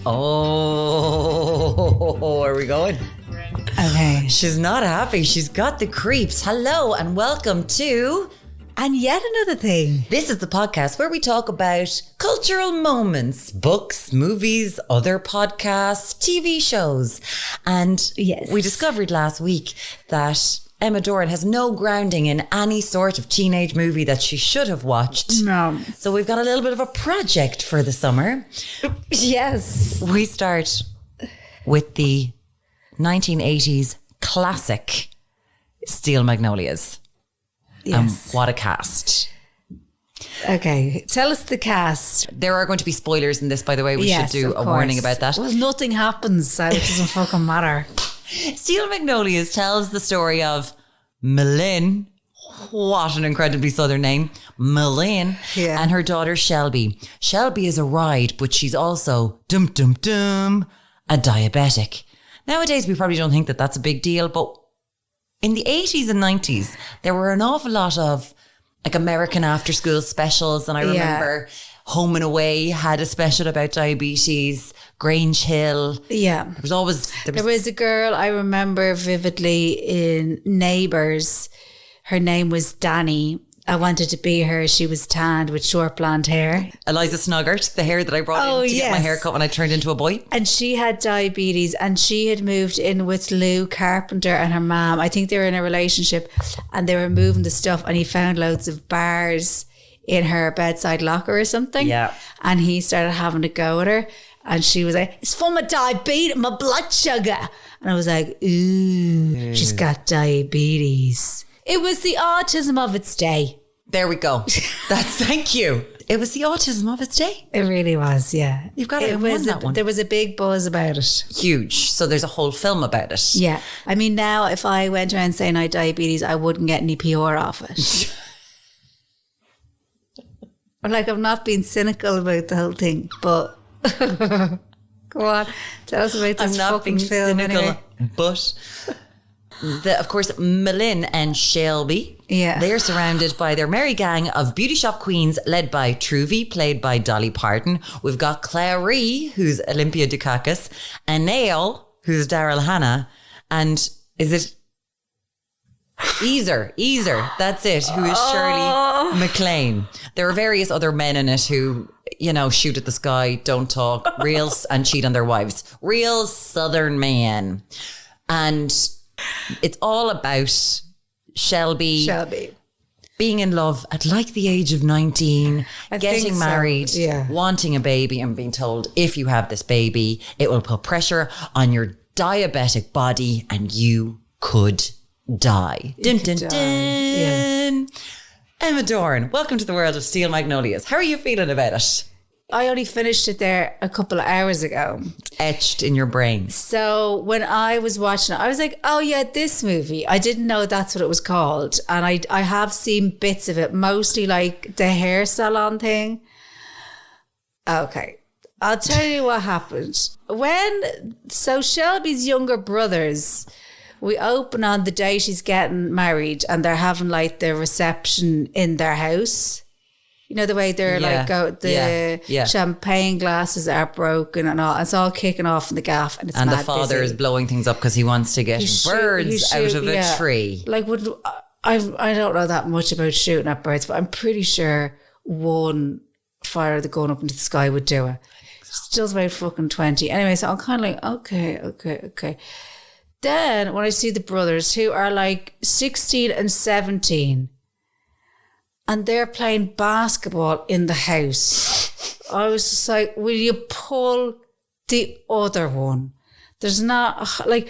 Oh, are we going? Okay. She's not happy. She's got the creeps. Hello and welcome to... And yet another thing. This is the podcast where we talk about cultural moments, books, movies, other podcasts, TV shows. And yes, we discovered last week that Emma Doran has no grounding in any sort of teenage movie that she should have watched. No. So we've got a little bit of a project for the summer. Yes. We start with the 1980s classic Steel Magnolias. Yes. What a cast. Okay. Tell us the cast. There are going to be spoilers in this, by the way. We should do a warning about that. Well, nothing happens, so it doesn't fucking matter. Steel Magnolias tells the story of Muireann. What an incredibly southern name. Muireann. Yeah. And her daughter Shelby. Shelby is a ride, but she's also a diabetic. Nowadays, we probably don't think that that's a big deal, but in the 80s and 90s, there were an awful lot of like American after school specials. And I remember Home and Away had a special about diabetes, Grange Hill. Yeah. There was a girl I remember vividly in Neighbours. Her name was Danny. I wanted to be her. She was tanned with short blonde hair. Eliza Snoggart, the hair that I brought in to get my hair cut when I turned into a boy. And she had diabetes and she had moved in with Lou Carpenter and her mom. I think they were in a relationship and they were moving the stuff and he found loads of bars in her bedside locker or something. Yeah. And he started having to go with her and she was like, it's for my diabetes, my blood sugar. And I was like, ooh, she's got diabetes. It was the autism of its day. There we go. Thank you. It was the autism of its day. It really was, yeah. You've got to have won that one. There was a big buzz about it. Huge. So there's a whole film about it. Yeah. I mean, now if I went around saying I had diabetes, I wouldn't get any PR off it. I'm not being cynical about the whole thing, but go on. Tell us about this fucking film. I'm not being cynical, anyway. But... of course, Muireann and Shelby. Yeah. They are surrounded by their merry gang of beauty shop queens led by Truvy, played by Dolly Parton. We've got Clary, who's Olympia Dukakis, and Nail, who's Daryl Hannah, and is it Easer, that's it, who is Shirley MacLaine. There are various other men in it who, shoot at the sky, don't talk, and cheat on their wives. Real Southern man. And it's all about Shelby being in love at like the age of 19, getting married, wanting a baby and being told if you have this baby, it will put pressure on your diabetic body and you could die. Dun, dun, dun. Yeah. Emma Doran, welcome to the world of Steel Magnolias. How are you feeling about it? I only finished it there a couple of hours ago. Etched in your brain. So when I was watching it, I was like, oh yeah, this movie. I didn't know that's what it was called. And I have seen bits of it, mostly like the hair salon thing. Okay. I'll tell you what happened. So Shelby's younger brothers, we open on the day she's getting married and they're having like the reception in their house. You know, the way they're champagne glasses are broken and all. It's all kicking off in the gaff and it's and mad the father busy. is blowing things up because he wants to get birds out of a tree. Like, I don't know that much about shooting at birds, but I'm pretty sure one fire the gun up into the sky would do it. Still about fucking 20. Anyway, so I'm kind of like, okay. Then when I see the brothers who are like 16 and 17, and they're playing basketball in the house. I was just like, will you pull the other one? There's not and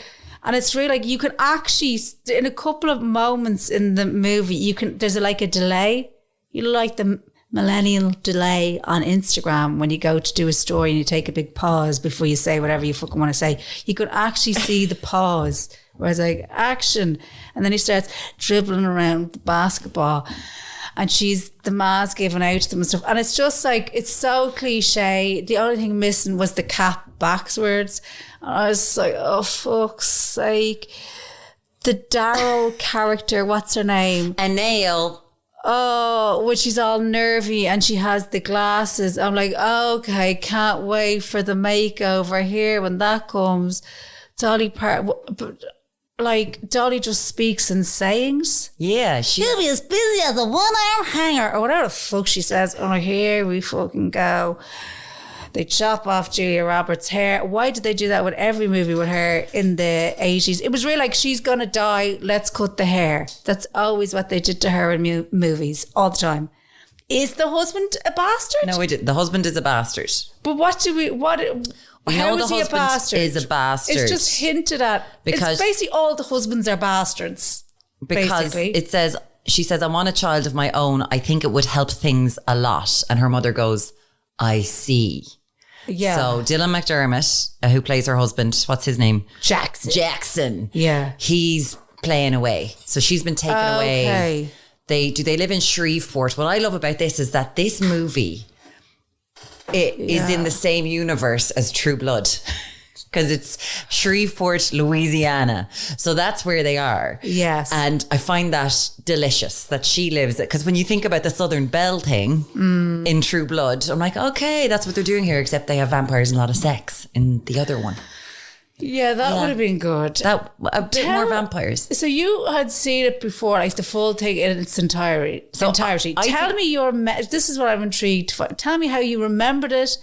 it's really like you can actually, in a couple of moments in the movie, there's a delay. You know, like the millennial delay on Instagram when you go to do a story and you take a big pause before you say whatever you fucking want to say. You could actually see the pause where it's like action. And then he starts dribbling around the basketball. And the ma's giving out to them and stuff. And it's just like, it's so cliche. The only thing missing was the cap backwards. And I was like, oh, fuck's sake. The Daryl character, what's her name? Anail. Oh, when she's all nervy and she has the glasses. I'm like, okay, can't wait for the makeover here when that comes. Dolly Dolly just speaks in sayings. Yeah, She'll be as busy as a one-hour hanger or whatever the fuck she says. Oh, here we fucking go. They chop off Julia Roberts' hair. Why did they do that with every movie with her in the 80s? It was really like, she's going to die, let's cut the hair. That's always what they did to her in movies all the time. Is the husband a bastard? No, the husband is a bastard. But how is he a bastard? Is a bastard. It's just hinted at. Because it's basically all the husbands are bastards. Because she says, I want a child of my own. I think it would help things a lot. And her mother goes, I see. Yeah. So Dylan McDermott, who plays her husband, what's his name? Jackson. Yeah. He's playing away. So she's been taken away. They live in Shreveport. What I love about this is that this movie is in the same universe as True Blood. Because it's Shreveport, Louisiana. So that's where they are. Yes. And I find that delicious that she lives it. Because when you think about the Southern Belle thing in True Blood, I'm like, okay, that's what they're doing here, except they have vampires and a lot of sex in the other one. Yeah, that would have been good. A bit more vampires. So you had seen it before, like the full thing in its entirety. Tell me this is what I'm intrigued for. Tell me how you remembered it.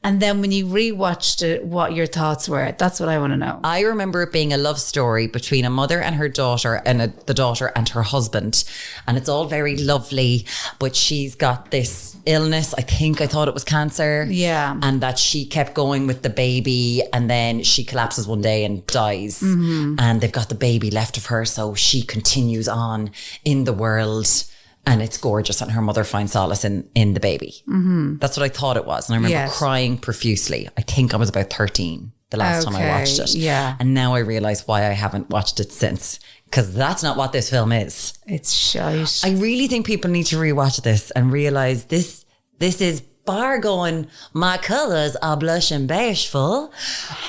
And then when you rewatched it, what your thoughts were. That's what I want to know. I remember it being a love story between a mother and her daughter and the daughter and her husband. And it's all very lovely, but she's got this illness. I thought it was cancer. Yeah. And that she kept going with the baby and then she collapses one day and dies. Mm-hmm. And they've got the baby left of her. So she continues on in the world. And it's gorgeous. And her mother finds solace in the baby. Mm-hmm. That's what I thought it was. And I remember crying profusely. I think I was about 13 the last time I watched it. Yeah. And now I realise why I haven't watched it since. Because that's not what this film is. It's shite. I really think people need to rewatch this and realise this is bar going, my colours are blush and bashful,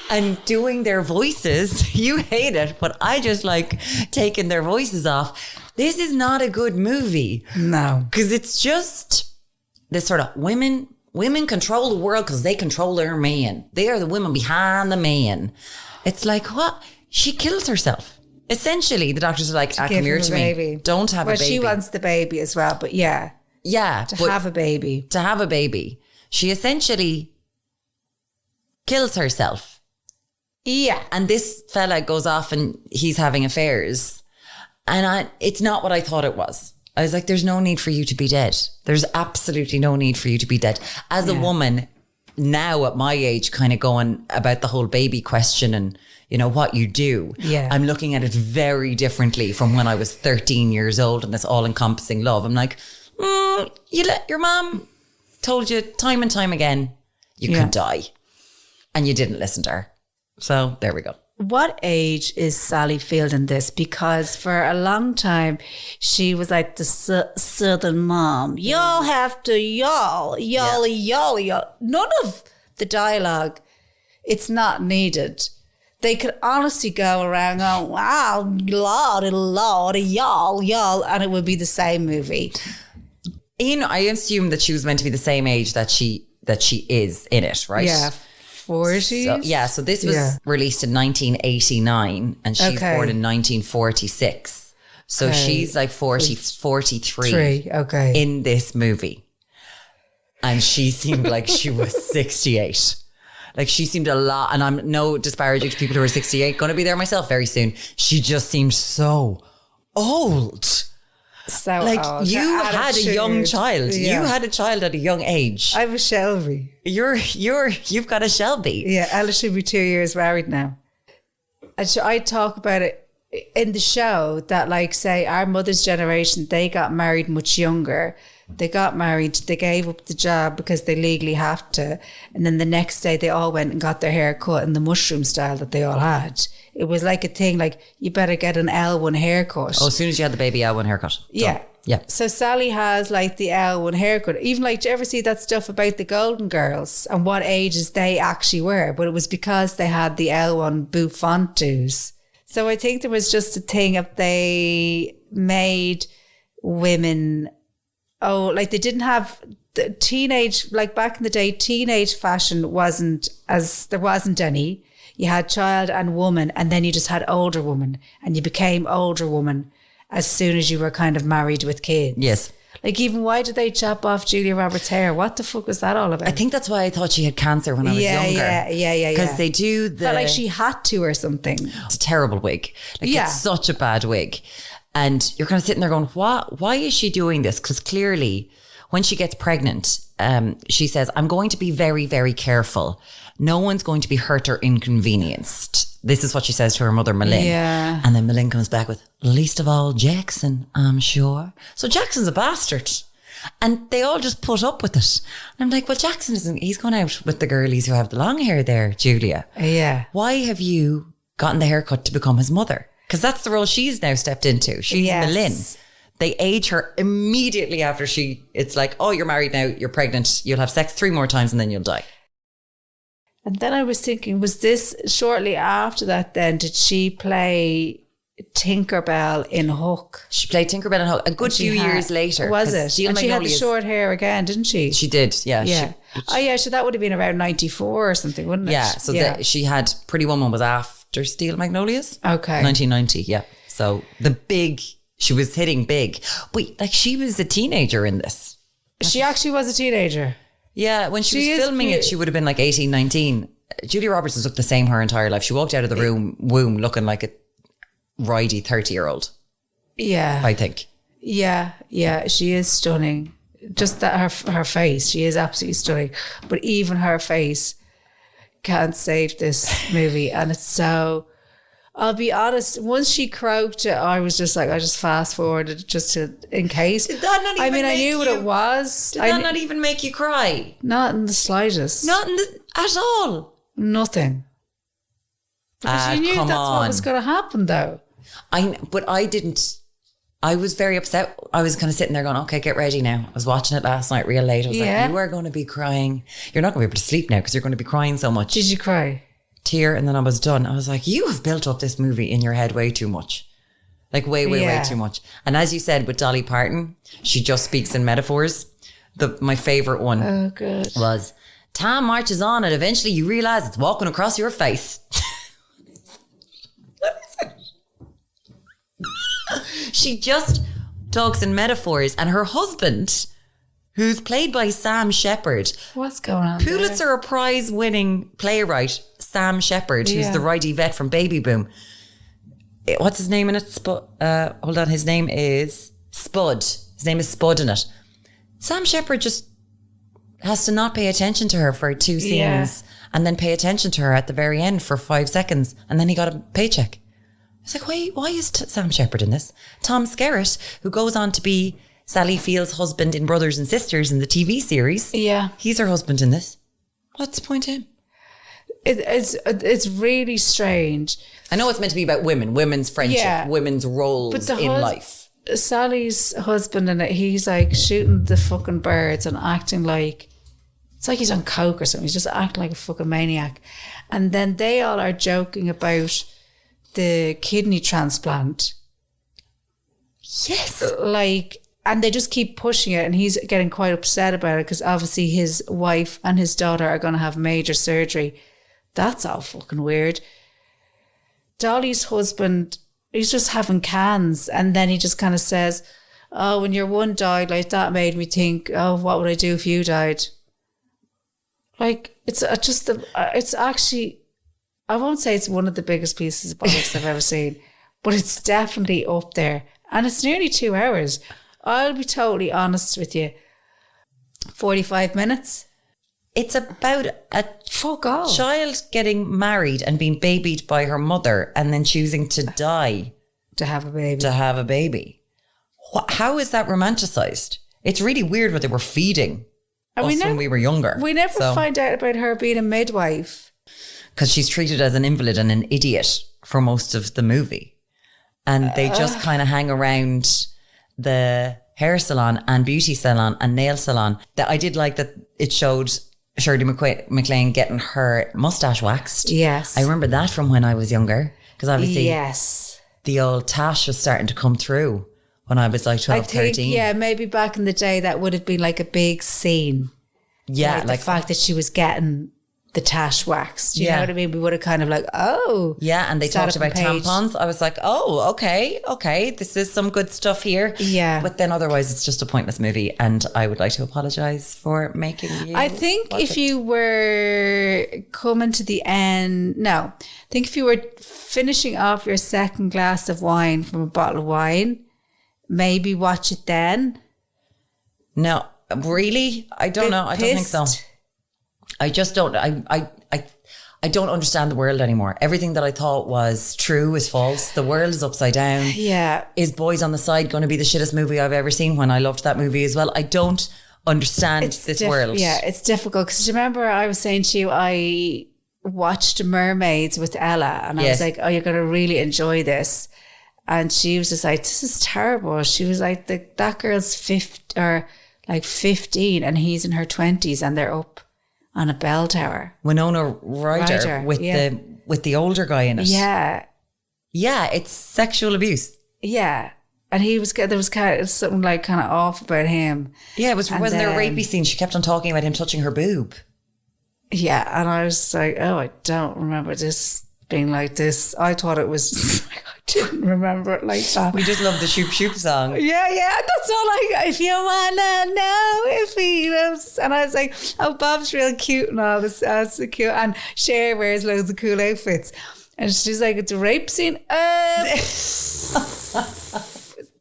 and doing their voices. You hate it, but I just like taking their voices off. This is not a good movie. No. Because it's just this sort of women control the world because they control their man. They are the women behind the man. It's like, what? She kills herself. Essentially, the doctors are like, come here to me. Don't have a baby. Well, she wants the baby as well, but yeah. Yeah. To have a baby. To have a baby. She essentially kills herself. Yeah. And this fella goes off and he's having affairs. And it's not what I thought it was. I was like, there's no need for you to be dead. There's absolutely no need for you to be dead. As a woman now at my age, kind of going about the whole baby question and, you know, what you do. Yeah. I'm looking at it very differently from when I was 13 years old and this all encompassing love. I'm like, your mom told you time and time again, you could die. And you didn't listen to her. So there we go. What age is Sally Field in this? Because for a long time, she was like the Southern mom. Y'all have to y'all. None of the dialogue, it's not needed. They could honestly go around going, wow, lordy, y'all, and it would be the same movie. Ian, I assume that she was meant to be the same age that she is in it, right? Yeah. 40s? So this was released in 1989 and she's born in 1946. So she's like 43 in this movie. And she seemed like she was 68. Like she seemed a lot, and I'm no disparaging to people who are 68, going to be there myself very soon. She just seemed so old. So like old. You had a young child. Yeah. You had a child at a young age. I was Shelby. You've got a Shelby. Yeah, Ella should be 2 years married now. And so I talk about it in the show that, like, say our mother's generation, they got married much younger. They got married, they gave up the job because they legally have to. And then the next day they all went and got their hair cut in the mushroom style that they all had. It was like a thing, like, you better get an L1 haircut. Oh, as soon as you had the baby, L1 haircut. Yeah. Done. Yeah. So Sally has like the L1 haircut. Even like, do you ever see that stuff about the Golden Girls and what ages they actually were? But it was because they had the L1 bouffantus. So I think there was just a thing of they made women oh, like they didn't have the teenage, like back in the day, teenage fashion there wasn't any. You had child and woman, and then you just had older woman, and you became older woman as soon as you were kind of married with kids. Yes. Like, even why did they chop off Julia Roberts' hair? What the fuck was that all about? I think that's why I thought she had cancer when I was younger. Yeah. Because they do the... Felt like she had to or something. It's a terrible wig. Like, it's such a bad wig. And you're kind of sitting there going, what? Why is she doing this? Because clearly, when she gets pregnant, she says, I'm going to be very, very careful. No one's going to be hurt or inconvenienced. This is what she says to her mother, Malin. Yeah. And then Malin comes back with, least of all Jackson, I'm sure. So Jackson's a bastard. And they all just put up with it. And I'm like, well, Jackson isn't, he's gone out with the girlies who have the long hair there, Julia. Yeah. Why have you gotten the haircut to become his mother? Because that's the role she's now stepped into. She's Malin. They age her immediately after it's like, oh, you're married now, you're pregnant, you'll have sex 3 more times and then you'll die. And then I was thinking, was this shortly after that then? Did she play Tinkerbell in Hook? She played Tinkerbell in Hook a good few years later. Was it? Steel And she had the Magnolias, short hair again, didn't she? She did, yeah. Yeah. So that would have been around 94 or something, wouldn't it? Yeah, so she had Pretty Woman was after Steel Magnolias. Okay. 1990, yeah. So she was hitting big. But like, she was a teenager in this. She actually was a teenager. Yeah, when she was filming it, she would have been like 18, 19. Julia Roberts has looked the same her entire life. She walked out of the womb looking like a ridey 30-year-old. Yeah. I think. Yeah, she is stunning. Just that her face, she is absolutely stunning. But even her face can't save this movie. And it's so... I'll be honest, once she croaked it, I was just like, I just fast forwarded just in case. Did that not even I knew what it was. Did that not even make you cry? Not in the slightest. At all. Nothing. Because you knew that's what was going to happen though. But I didn't. I was very upset. I was kind of sitting there going, okay, get ready now. I was watching it last night real late. I was like, you are going to be crying. You're not going to be able to sleep now because you're going to be crying so much. Did you cry? Tear, and then I was done. I was like, you have built up this movie in your head way too much. Like way too much. And as you said with Dolly Parton, she just speaks in metaphors. My favourite one was, time marches on and eventually you realise it's walking across your face. What is it? She just talks in metaphors, and her husband, who's played by Sam Shepard. What's going on Pulitzer Prize winning playwright Sam Shepard, who's the righty vet from Baby Boom. What's his name in it? Hold on, his name is Spud. His name is Spud in it. Sam Shepard just has to not pay attention to her for 2 scenes and then pay attention to her at the very end for 5 seconds, and then he got a paycheck. It's like, why is Sam Shepard in this? Tom Skerritt, who goes on to be Sally Field's husband in Brothers and Sisters in the TV series. Yeah. He's her husband in this. What's the point in? It's really strange. I know it's meant to be about women's friendship, women's roles in life. Sally's husband, and he's like shooting the fucking birds and acting like, it's like he's on coke or something. He's just acting like a fucking maniac. And then they all are joking about the kidney transplant. Yes. And they just keep pushing it, and he's getting quite upset about it because obviously his wife and his daughter are going to have major surgery. That's all fucking weird. Dolly's husband, he's just having cans, and then he just kind of says, oh, when your one died, like that made me think, oh, what would I do if you died? Like, it's actually, I won't say it's one of the biggest pieces of bollocks I've ever seen, but it's definitely up there. And it's nearly 2 hours. I'll be totally honest with you. 45 minutes. It's about a child getting married and being babied by her mother and then choosing to die. To have a baby. How is that romanticized? It's really weird what they were feeding us when we were younger. We never find out about her being a midwife. Because she's treated as an invalid and an idiot for most of the movie. And they just kind of hang around the hair salon and beauty salon and nail salon. That I did like that it showed Shirley MacLaine getting her mustache waxed. Yes. I remember that from when I was younger. Because obviously the old tash was starting to come through when I was like 12, 13. Yeah, maybe back in the day that would have been like a big scene. Yeah, like the fact that she was getting the tash waxed. Do you know what I mean? We would have kind of like, oh. Yeah, and they talked about tampons. I was like, oh, okay. This is some good stuff here. Yeah. But then otherwise it's just a pointless movie, and I would like to apologise for making you I think if you were coming to the end, I think if you were finishing off your second glass of wine from a bottle of wine, maybe watch it then. No, really? I don't know. I don't think so. I just don't. I don't understand the world anymore. Everything that I thought was true is false. The world is upside down. Yeah. Is Boys on the Side going to be the shittest movie I've ever seen, when I loved that movie as well? I don't understand this world. Yeah, it's difficult. Because remember I was saying to you, I watched Mermaids with Ella, and I was like, oh, you're going to really enjoy this. And she was just like, this is terrible. She was like, that girl's 15 and he's in her 20s and they're up on a bell tower. Winona Ryder with the older guy in it. Yeah. Yeah, it's sexual abuse. Yeah. And there was kind of something like kind of off about him. Yeah, wasn't there a rapey scene? She kept on talking about him touching her boob. Yeah, and I was like, oh, I don't remember this being like this. I thought it was... I didn't remember it like that. We just love the Shoop Shoop song. Yeah, that's all if you wanna know if he loves. And I was like, oh, Bob's real cute and all this. So cute. And Cher wears loads of cool outfits. And she's like, it's a rape scene.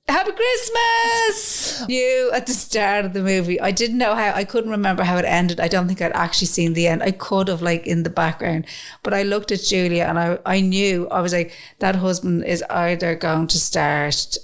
Happy Christmas! You at the start of the movie. I didn't know I couldn't remember how it ended. I don't think I'd actually seen the end. I could have, like, in the background. But I looked at Julia and I knew, I was like, that husband is either going to start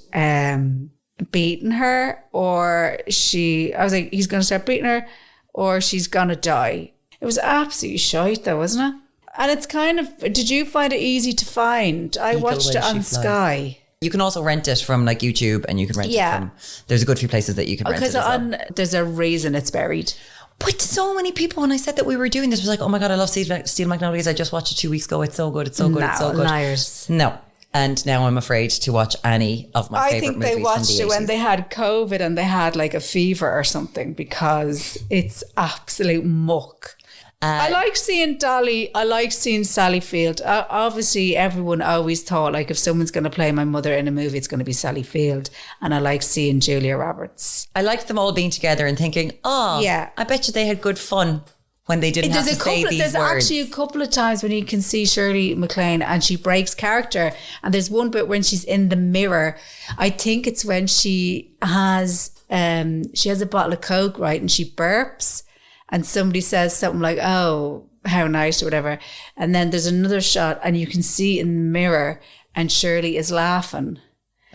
beating her, or I was like, he's going to start beating her, or she's going to die. It was absolutely shite though, wasn't it? And it's kind of, did you find it easy to find? I watched it on Sky. You can also rent it from like YouTube, and you can rent it from, there's a good few places that you can rent it as well. There's a reason it's buried. But so many people, when I said that we were doing this, was like, oh my God, I love Steel Magnolias. I just watched it 2 weeks ago. It's so good. It's so good. It's so good. Liars. No. And now I'm afraid to watch any of my favourite movies. I think they watched it when they had COVID and they had like a fever or something, because it's absolute muck. I like seeing Dolly. I like seeing Sally Field. Obviously, everyone always thought, like, if someone's going to play my mother in a movie, it's going to be Sally Field. And I like seeing Julia Roberts. I liked them all being together and thinking, I bet you they had good fun when they didn't have to say these words. There's actually a couple of times when you can see Shirley MacLaine and she breaks character. And there's one bit when she's in the mirror. I think it's when she has a bottle of Coke, right? And she burps. And somebody says something like, oh, how nice, or whatever. And then there's another shot and you can see in the mirror and Shirley is laughing.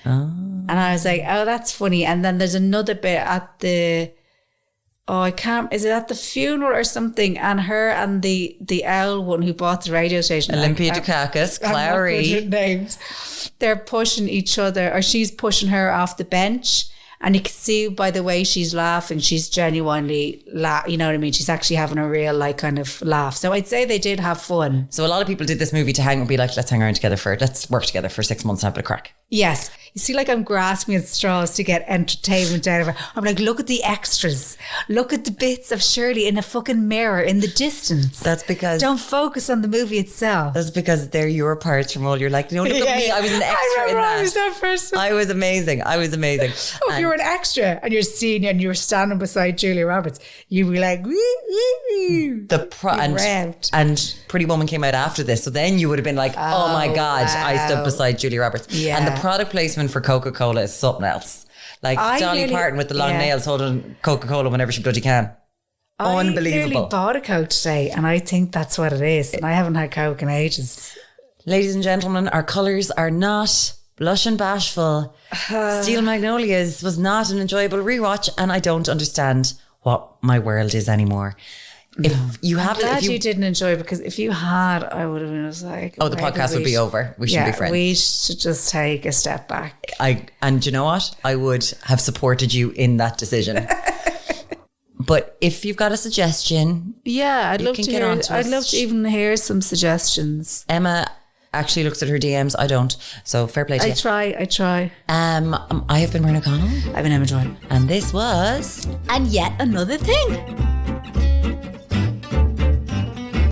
Oh. And I was like, oh, that's funny. And then there's another bit at is it at the funeral or something? And her and the owl one who bought the radio station. Olympia Dukakis, Clary. They're pushing each other, or she's pushing her off the bench. And you can see by the way she's laughing, she's genuinely you know what I mean? She's actually having a real like kind of laugh. So I'd say they did have fun. So a lot of people did this movie to be like, let's hang around together let's work together for 6 months and have a bit of crack. Yes. You see, like I'm grasping at straws to get entertainment out of her. I'm like, look at the extras. Look at the bits of Shirley in a fucking mirror in the distance. That's because... Don't focus on the movie itself. That's because they're your parts from all your like, look at me. I was an extra in that. I was that person. I was amazing. If you were an extra and you're senior and you were standing beside Julia Roberts, you'd be like, woo. And Pretty Woman came out after this. So then you would have been like, oh my God, wow. I stood beside Julia Roberts. Yeah. And the product placement for Coca-Cola is something else. Like Dolly Parton with the long nails holding Coca-Cola whenever she bloody can. Unbelievable. I nearly bought a Coke today and I think that's what it is. And I haven't had Coke in ages. Ladies and gentlemen, our colours are not blush and bashful. Steel Magnolias was not an enjoyable rewatch, and I don't understand what my world is anymore. If you have, I'm glad you didn't enjoy it, because if you had, I would have been just like, oh, the podcast would be over. We should be friends. We should just take a step back. And you know what? I would have supported you in that decision. But if you've got a suggestion, I'd love to hear. I'd love to even hear some suggestions. Emma actually looks at her DMs. I don't. So fair play to you. I try. I have been Muireann O'Connell. I've been Emma Joy. And this was... And yet another thing.